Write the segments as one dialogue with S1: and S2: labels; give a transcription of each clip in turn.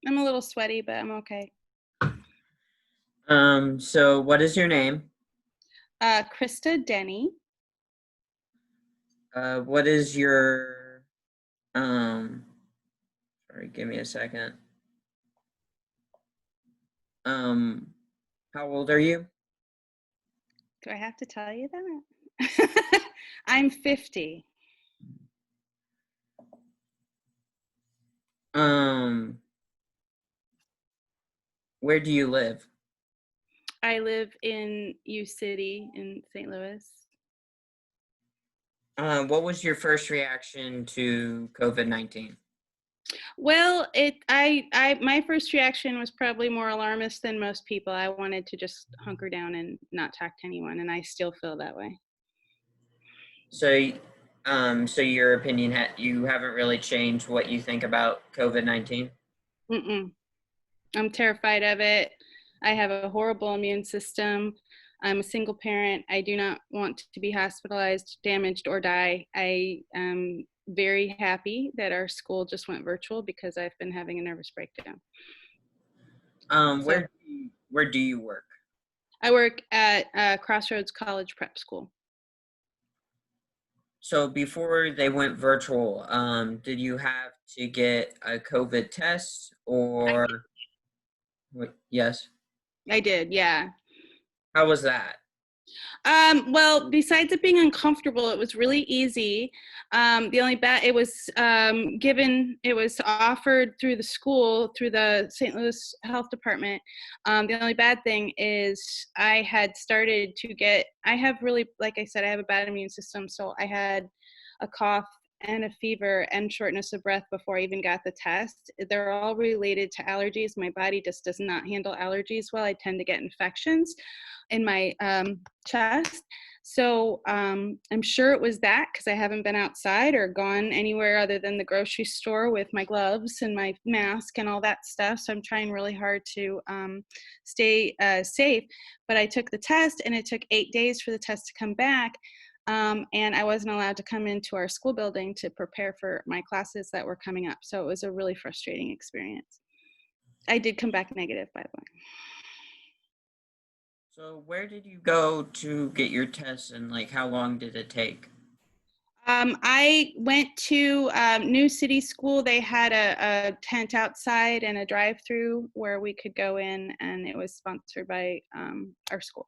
S1: I'm a little sweaty, but I'm okay.
S2: So what is your name?
S1: Christa Denny.
S2: What is your um sorry, give me a second. Um, how old are you?
S1: Do I have to tell you that? I'm 50.
S2: Um, where do you live?
S1: I live in U City in St. Louis.
S2: What was your first reaction to COVID-19?
S1: Well, my first reaction was probably more alarmist than most people. I wanted to just hunker down and not talk to anyone, and I still feel that way.
S2: So, so your opinion you haven't really changed what you think about COVID-19?
S1: Mm-mm. I'm terrified of it. I have a horrible immune system. I'm a single parent. I do not want to be hospitalized, damaged, or die. I am very happy that our school just went virtual because I've been having a nervous breakdown. So
S2: Where do you work?
S1: I work at Crossroads College Prep School.
S2: So before they went virtual, did you have to get a COVID test or yes?
S1: I did, yeah.
S2: How was that?
S1: Well, besides it being uncomfortable, it was really easy. The only bad it was it was offered through the school through the St. Louis Health Department. The only bad thing is I had started to get. I have really, like I said, I have a bad immune system, so I had a cough and a fever and shortness of breath before I even got the test. They're all related to allergies. My body just does not handle allergies well. I tend to get infections in my chest. So I'm sure it was that because I haven't been outside or gone anywhere other than the grocery store with my gloves and my mask and all that stuff. So I'm trying really hard to stay safe. But I took the test and it took 8 days for the test to come back. And I wasn't allowed to come into our school building to prepare for my classes that were coming up. So it was a really frustrating experience. I did come back negative, by the way.
S2: So where did you go to get your tests and like how long did it take?
S1: I went to New City School. They had a tent outside and a drive-through where we could go in, and it was sponsored by our school.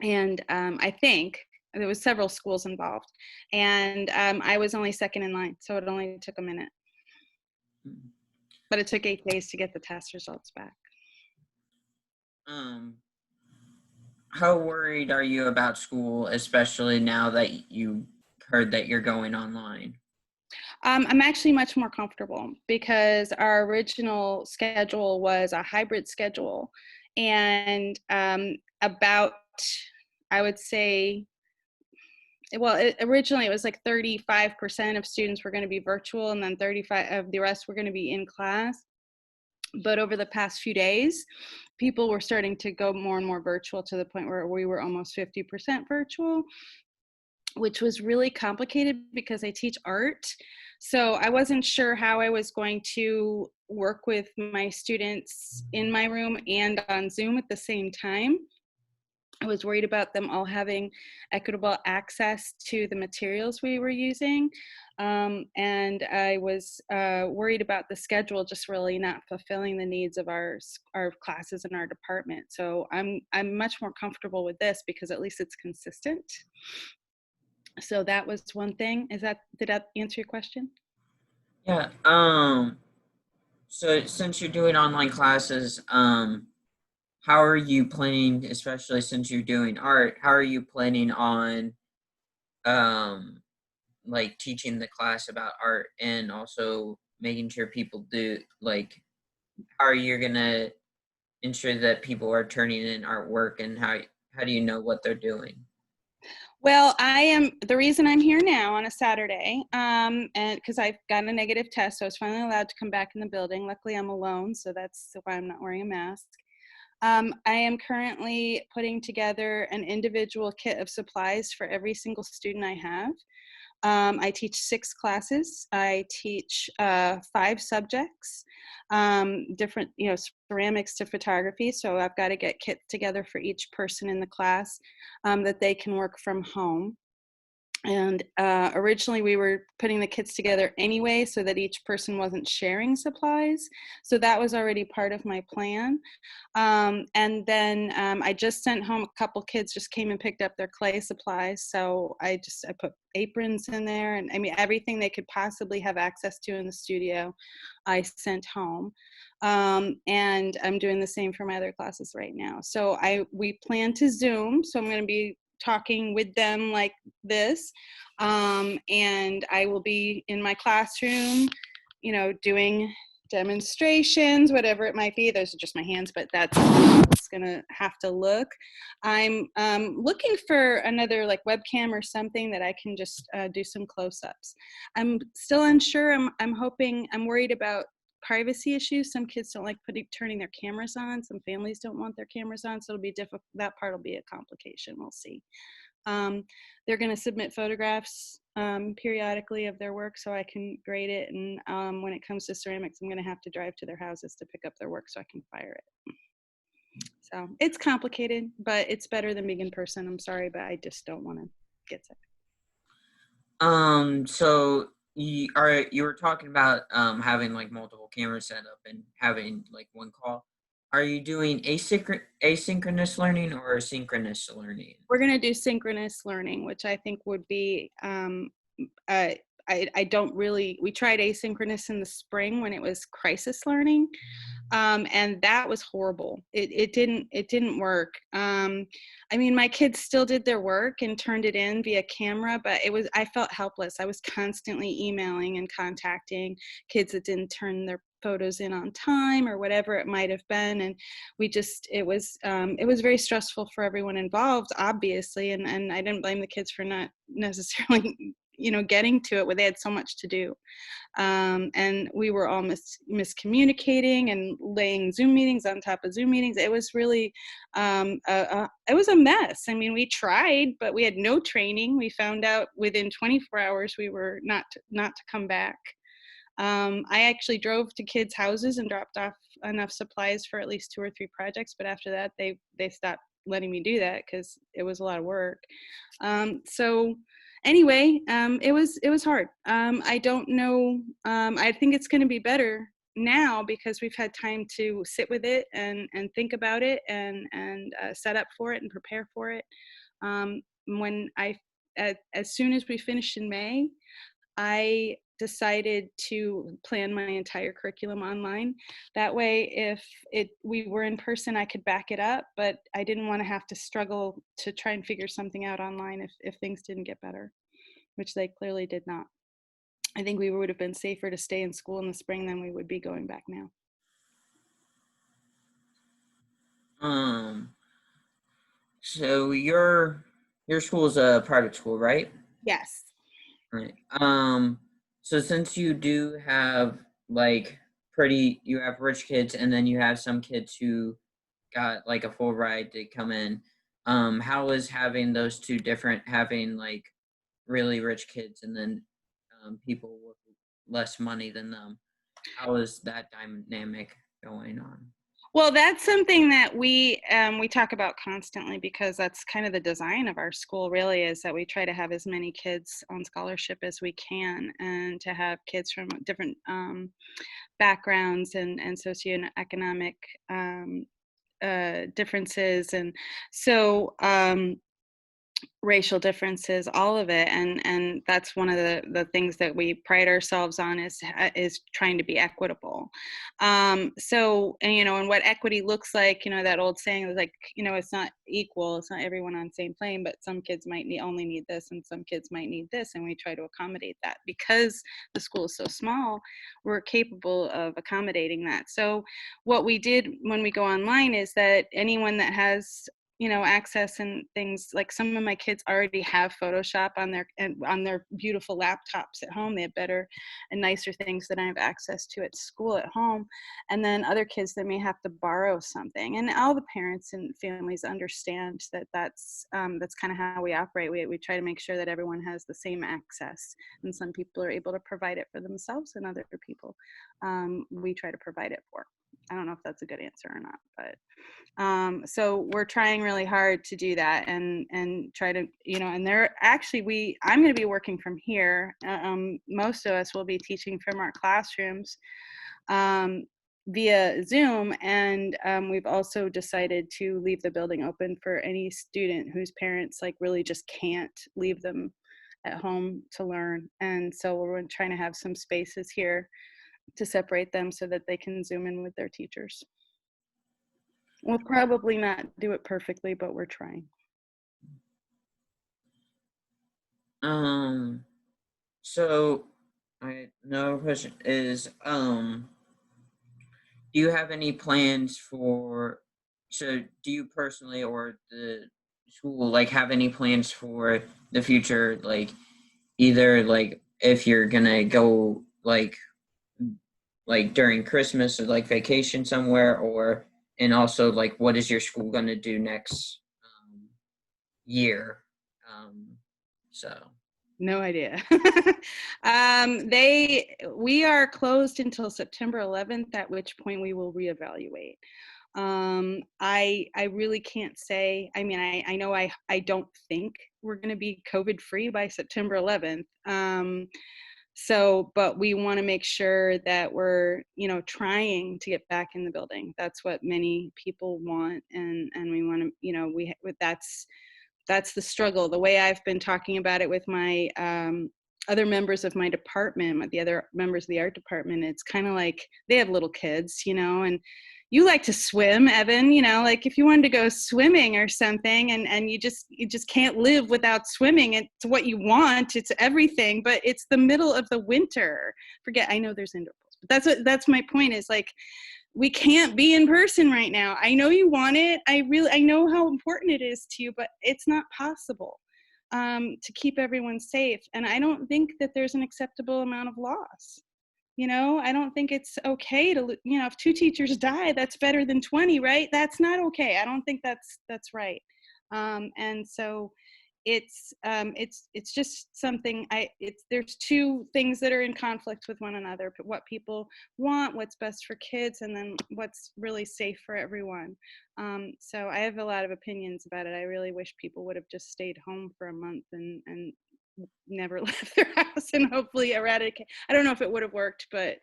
S1: And I think there was several schools involved, and I was only second in line, so it only took a minute. But it took 8 days to get the test results back.
S2: Um, how worried are you about school, especially now that you heard that you're going online?
S1: I'm actually much more comfortable because our original schedule was a hybrid schedule. And about, I would say, originally it was like 35% of students were going to be virtual and then 35 of the rest were going to be in class. But over the past few days, people were starting to go more and more virtual to the point where we were almost 50% virtual, which was really complicated because I teach art. So I wasn't sure how I was going to work with my students in my room and on Zoom at the same time. I was worried about them all having equitable access to the materials we were using. And I was worried about the schedule just really not fulfilling the needs of our classes in our department. So I'm much more comfortable with this because at least it's consistent. So that was one thing. Did that answer your question?
S2: Yeah. So since you're doing online classes, how are you planning, especially since you're doing art, how are you planning on um like teaching the class about art and also making sure people do like how are you gonna ensure that people are turning in artwork and how do you know what they're doing?
S1: Well, I am the reason I'm here now on a Saturday, and because I've got a negative test, so I was finally allowed to come back in the building. Luckily, I'm alone, so that's why I'm not wearing a mask. I am currently putting together an individual kit of supplies for every single student I have. I teach 6 classes. I teach 5 subjects, different, ceramics to photography. So I've got to get kits together for each person in the class that they can work from home. And originally we were putting the kits together anyway so that each person wasn't sharing supplies. So that was already part of my plan. And then I just sent home a couple kids just came and picked up their clay supplies. So I put aprons in there, and I mean, everything they could possibly have access to in the studio, I sent home. And I'm doing the same for my other classes right now. So we plan to Zoom. So I'm going to be talking with them like this. And I will be in my classroom, doing demonstrations, whatever it might be. Those are just my hands, but that's how it's gonna have to look. I'm looking for another like webcam or something that I can just do some close-ups. I'm still unsure. I'm worried about privacy issues. Some kids don't like turning their cameras on. Some families don't want their cameras on, so it'll be difficult. That part will be a complication. We'll see. They're going to submit photographs periodically of their work so I can grade it. And when it comes to ceramics, I'm going to have to drive to their houses to pick up their work so I can fire it. So it's complicated, but it's better than being in person. I'm sorry, but I just don't want to get sick.
S2: So you were talking about having like multiple cameras set up and having like one call. Are you doing asynchronous learning or synchronous learning?
S1: We're going to do synchronous learning, which I think would be I don't really, we tried asynchronous in the spring when it was crisis learning. And that was horrible. It didn't work. I mean, my kids still did their work and turned it in via camera, but I felt helpless. I was constantly emailing and contacting kids that didn't turn their photos in on time or whatever it might have been. And it was very stressful for everyone involved, obviously. And I didn't blame the kids for not necessarily, getting to it when they had so much to do. And we were all miscommunicating and laying Zoom meetings on top of Zoom meetings. It was really, it was a mess. I mean, we tried, but we had no training. We found out within 24 hours we were not to come back. I actually drove to kids' houses and dropped off enough supplies for at least 2 or 3 projects, but after that, they stopped letting me do that because it was a lot of work. So anyway, it was hard. I don't know. I think it's going to be better now because we've had time to sit with it and think about it and set up for it and prepare for it. As soon as we finished in May, I decided to plan my entire curriculum online. That way, if we were in person, I could back it up, but I didn't want to have to struggle to try and figure something out online if things didn't get better, which they clearly did not. I think we would have been safer to stay in school in the spring than we would be going back now.
S2: So your school is a private school, right?
S1: Yes.
S2: Right. So since you do have like you have rich kids and then you have some kids who got like a full ride to come in, how is having those two different, having like really rich kids and then people with less money than them, how is that dynamic going on?
S1: Well, that's something that we talk about constantly because that's kind of the design of our school. Really, is that we try to have as many kids on scholarship as we can, and to have kids from different backgrounds and socioeconomic differences, and so. Racial differences, all of it, and that's one of the things that we pride ourselves on is trying to be equitable. So, and what equity looks like, that old saying is like, it's not equal, it's not everyone on the same plane, but some kids might only need this and some kids might need this, and we try to accommodate that. Because the school is so small, we're capable of accommodating that. So what we did when we go online is that anyone that has access and things. Like some of my kids already have Photoshop on their beautiful laptops at home. They have better and nicer things than I have access to at school at home. And then other kids that may have to borrow something. And all the parents and families understand that that's kind of how we operate. We try to make sure that everyone has the same access. And some people are able to provide it for themselves, and other people we try to provide it for. I don't know if that's a good answer or not, but so we're trying really hard to do that and try to, and I'm going to be working from here. Most of us will be teaching from our classrooms via Zoom, and we've also decided to leave the building open for any student whose parents like really just can't leave them at home to learn. And so we're trying to have some spaces here to separate them so that they can Zoom in with their teachers. We'll probably not do it perfectly, but we're trying.
S2: So another question is, do you have any plans do you personally or the school like have any plans for the future, like either like if you're gonna go like during Christmas or like vacation somewhere, or and also like what is your school gonna do next year? So
S1: No idea. We are closed until September 11th, at which point we will reevaluate. I really can't say. I mean, I know I don't think we're going to be COVID free by September 11th. But we want to make sure that we're, trying to get back in the building. That's what many people want, and we want to, that's the struggle. The way I've been talking about it with my other members of my department, the other members of the art department, it's kind of like they have little kids, and you like to swim, Evan, like if you wanted to go swimming or something, and you just can't live without swimming. It's what you want. It's everything, but it's the middle of the winter. I know there's indoor pools, but that's my point, is like, we can't be in person right now. I know you want it. I know how important it is to you, but it's not possible to keep everyone safe. And I don't think that there's an acceptable amount of loss. I don't think it's okay to, if 2 teachers die, that's better than 20, right? That's not okay. I don't think that's right. And so it's just something there's 2 things that are in conflict with one another: what people want, what's best for kids, and then what's really safe for everyone. So I have a lot of opinions about it. I really wish people would have just stayed home for a month and never left their house, and hopefully eradicate. I don't know if it would have worked, but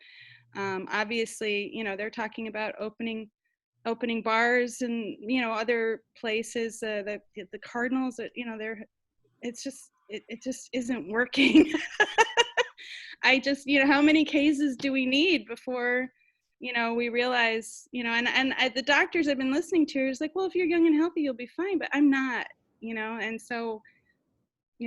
S1: obviously, they're talking about opening bars and other places. The Cardinals, it just isn't working. I just, how many cases do we need before we realize, the doctors I've been listening to is like, well, if you're young and healthy, you'll be fine, but I'm not. And so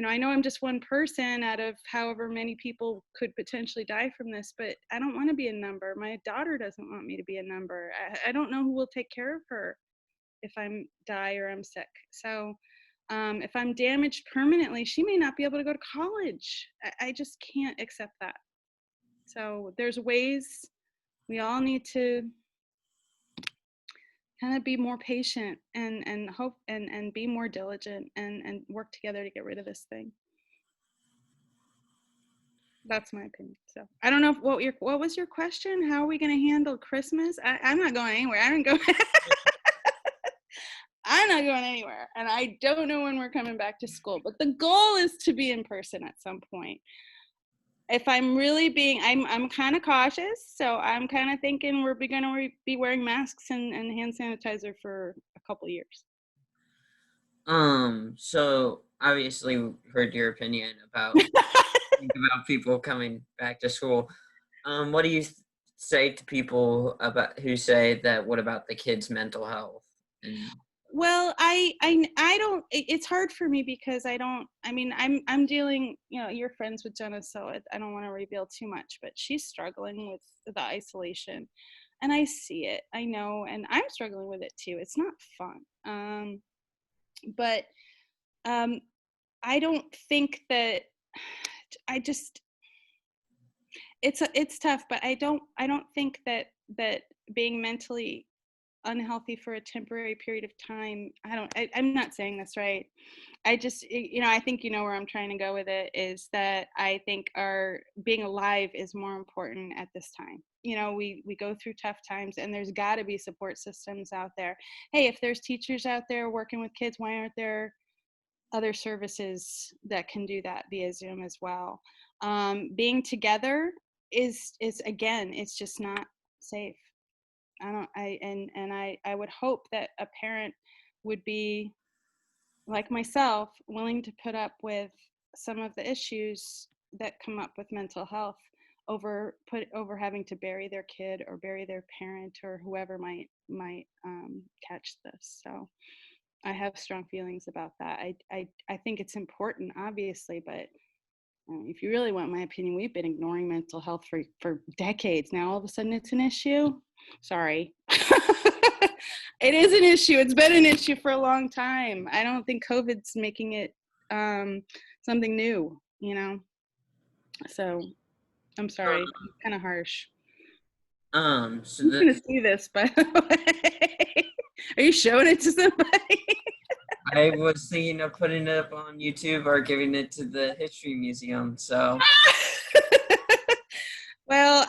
S1: I know I'm just one person out of however many people could potentially die from this, but I don't want to be a number. My daughter doesn't want me to be a number. I don't know who will take care of her if I'm die or I'm sick. So if I'm damaged permanently, she may not be able to go to college. I just can't accept that. So there's ways. We all need to kind of be more patient and hope and be more diligent and work together to get rid of this thing. That's my opinion. So I don't know what was your question? How are we going to handle Christmas? I'm not going anywhere. I'm not going anywhere, and I don't know when we're coming back to school, but the goal is to be in person at some point. If I'm really I'm kind of cautious, so I'm kind of thinking we're going to be wearing masks and hand sanitizer for a couple years.
S2: So obviously we heard your opinion about people coming back to school. What do you say to people about who say that? What about the kids' mental health?
S1: Well, I don't. It's hard for me because I'm dealing. You're friends with Jenna, so I don't want to reveal too much. But she's struggling with the isolation, and I see it. I know, and I'm struggling with it too. It's not fun. But um, I don't think that I just it's tough, but I don't think that being mentally unhealthy for a temporary period of time, I'm not saying this right. I just, I think where I'm trying to go with it is that I think our being alive is more important at this time. We go through tough times, and there's got to be support systems out there. Hey, if there's teachers out there working with kids, why aren't there other services that can do that via Zoom as well? Being together is again, it's just not safe. I don't I and I would hope that a parent would be like myself willing to put up with some of the issues that come up with mental health over having to bury their kid or bury their parent or whoever might catch this. So I have strong feelings about that. I think it's important, obviously, but if you really want my opinion, we've been ignoring mental health for decades. Now all of a sudden it's an issue. Sorry. It is an issue. It's been an issue for a long time. I don't think COVID's making it something new. So I'm sorry. I'm kind of harsh.
S2: So
S1: Who's gonna
S2: this,
S1: see this, by the way? Are you showing it to somebody?
S2: I was thinking of putting it up on YouTube or giving it to the History Museum. So,
S1: Well,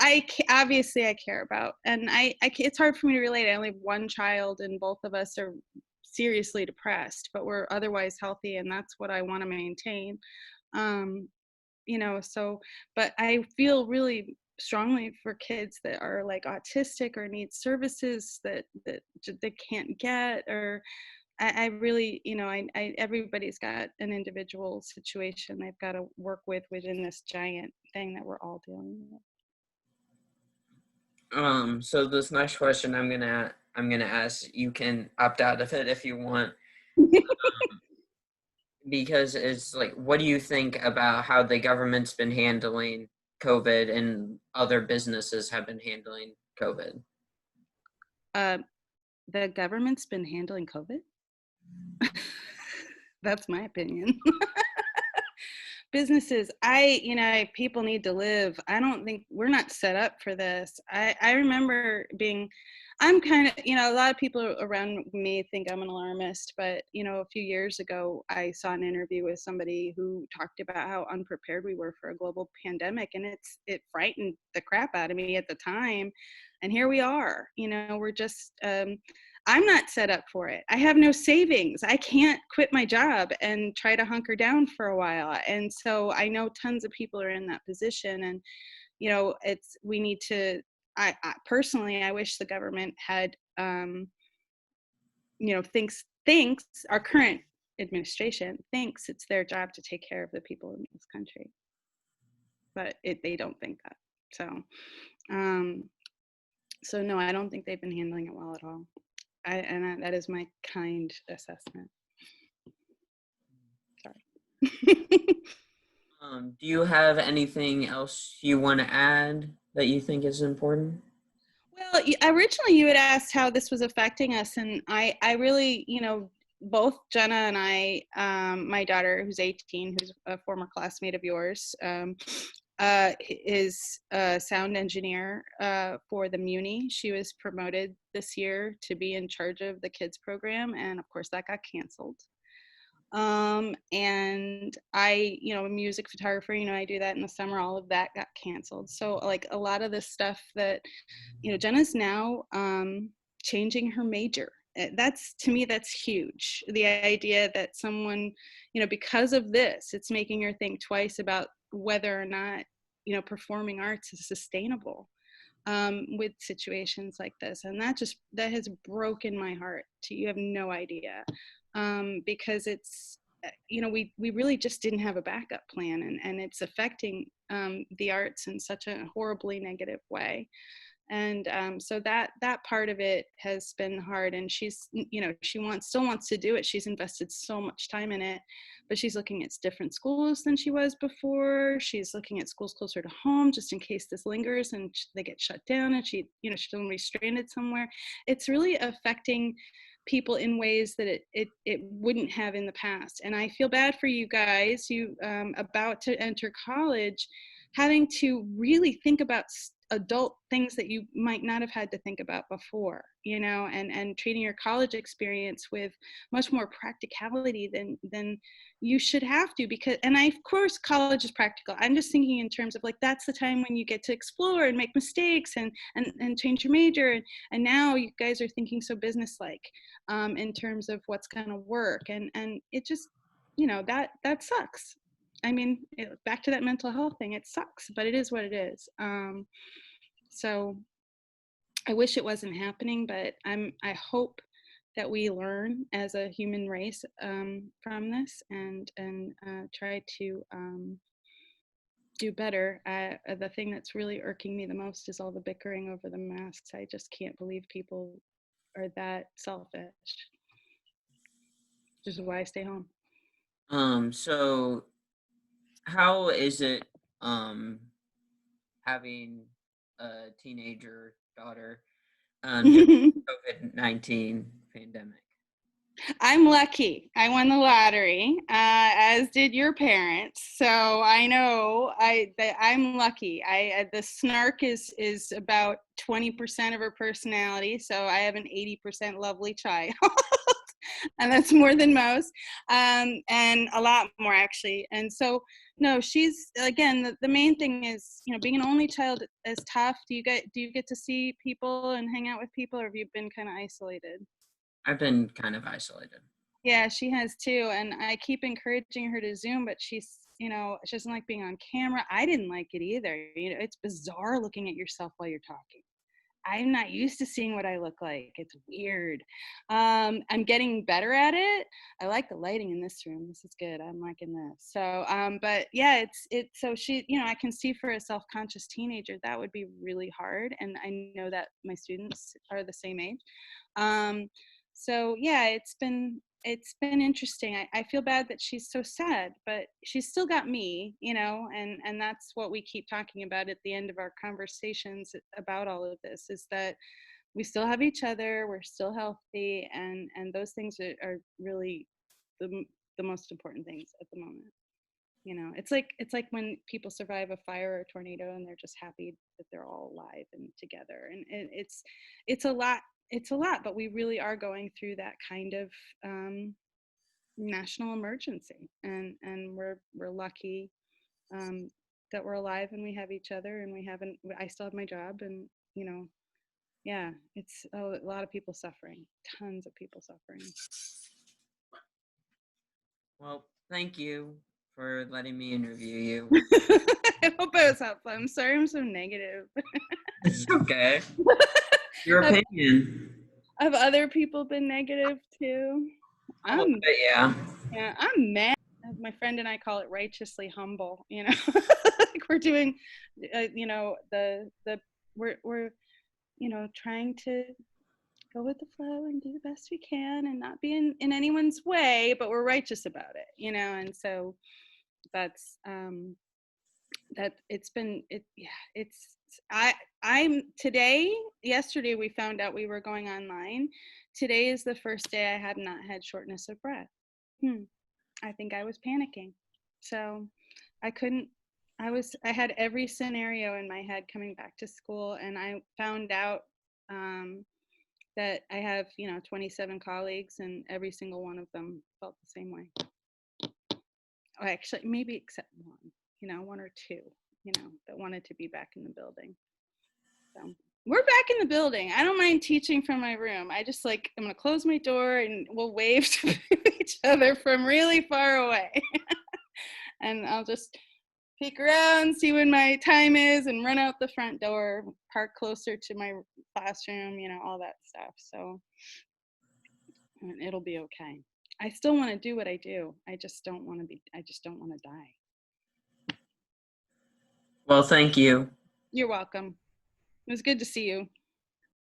S1: obviously I care about, and it's hard for me to relate. I only have one child, and both of us are seriously depressed, but we're otherwise healthy, and that's what I want to maintain. Um, so, but I feel really strongly for kids that are like autistic or need services that they can't get, or I really, everybody's got an individual situation they've got to work with within this giant thing that we're all dealing with.
S2: so this next question I'm gonna ask. You can opt out of it if you want, because it's like, what do you think about how the government's been handling COVID and other businesses have been handling COVID?
S1: uh, the government's been handling COVID. That's my opinion. Businesses, people need to live. I don't think we're not set up for this. I remember I'm kind of, a lot of people around me think I'm an alarmist, but a few years ago I saw an interview with somebody who talked about how unprepared we were for a global pandemic, and it frightened the crap out of me at the time. And here we are. We're just I'm not set up for it. I have no savings. I can't quit my job and try to hunker down for a while. And so I know tons of people are in that position. And, we need to, I personally, I wish the government had, thinks our current administration thinks it's their job to take care of the people in this country. But they don't think that. Um, so no, I don't think they've been handling it well at all. That is my kind assessment. Sorry.
S2: Do you have anything else you want to add that you think is important?
S1: Well, originally you had asked how this was affecting us, and I really, both Jenna and I, my daughter who's 18, who's a former classmate of yours, is a sound engineer for the Muni. She was promoted this year to be in charge of the kids program, and of course that got canceled. And a music photographer, I do that in the summer. All of that got canceled. So like a lot of this stuff that, Jenna's now changing her major. That's, to me, that's huge. The idea that someone, because of this, it's making her think twice about whether or not, performing arts is sustainable with situations like this. And that has broken my heart. You have no idea. Because it's, we really just didn't have a backup plan, and it's affecting the arts in such a horribly negative way. And so that part of it has been hard, and she's, she still wants to do it. She's invested so much time in it, but she's looking at different schools than she was before. She's looking at schools closer to home just in case this lingers and they get shut down, and she's going to be stranded somewhere. It's really affecting people in ways that it wouldn't have in the past. And I feel bad for you guys, you about to enter college, having to really think about adult things that you might not have had to think about before, and treating your college experience with much more practicality than you should have to. Because, and of course college is practical. I'm just thinking in terms of like, that's the time when you get to explore and make mistakes and change your major. And now you guys are thinking so businesslike in terms of what's going to work. And it just, that sucks. I mean, back to that mental health thing, it sucks, but it is what it is. So I wish it wasn't happening, but I hope that we learn as a human race from this and try to do better. The thing that's really irking me the most is all the bickering over the masks. I just can't believe people are that selfish. Which is why I stay home.
S2: So how is it having a teenager daughter during the COVID-19 pandemic?
S1: I'm lucky. I won the lottery, as did your parents. So I know that I'm lucky. The snark is about 20% of her personality. So I have an 80% lovely child. And that's more than most, and a lot more actually. And so, no, she's, again, the main thing is, being an only child is tough. Do you get to see people and hang out with people, or have you been kind of isolated?
S2: I've been kind of isolated.
S1: Yeah, she has too. And I keep encouraging her to Zoom, but she's, she doesn't like being on camera. I didn't like it either. It's bizarre looking at yourself while you're talking. I'm not used to seeing what I look like. It's weird. I'm getting better at it. I like the lighting in this room. This is good. I'm liking this. So, but yeah, so she, I can see for a self-conscious teenager, that would be really hard. And I know that my students are the same age. So yeah, it's been interesting. I feel bad that she's so sad, but she's still got me, and that's what we keep talking about at the end of our conversations about all of this, is that we still have each other, we're still healthy, and those things are really the most important things at the moment. It's like when people survive a fire or a tornado and they're just happy that they're all alive and together. And it's a lot. It's a lot, but we really are going through that kind of national emergency, and we're lucky that we're alive and we have each other, and I still have my job, and yeah, it's a lot of people suffering, tons of people suffering.
S2: Well, thank you for letting me interview you.
S1: I hope it was helpful. I'm sorry I'm so negative.
S2: It's okay. Your opinion.
S1: Have other people been negative too?
S2: A little bit, yeah.
S1: Yeah, I'm mad. My friend and I call it righteously humble. Like we're doing, we're trying to go with the flow and do the best we can and not be in anyone's way, but we're righteous about it. And so that's that it's been it yeah it's I'm today yesterday we found out we were going online. Today is the first day I have not had shortness of breath. I think I was panicking, so I couldn't. I had every scenario in my head coming back to school, and I found out that I have 27 colleagues, and every single one of them felt the same way. Oh, actually, maybe except one or two, that wanted to be back in the building. So we're back in the building. I don't mind teaching from my room. I just I'm gonna close my door and we'll wave to each other from really far away. And I'll just peek around, see when my time is, and run out the front door, park closer to my classroom, all that stuff. So it'll be okay. I still want to do what I do. I just don't want to die.
S2: Well, thank you.
S1: You're welcome. It was good to see you.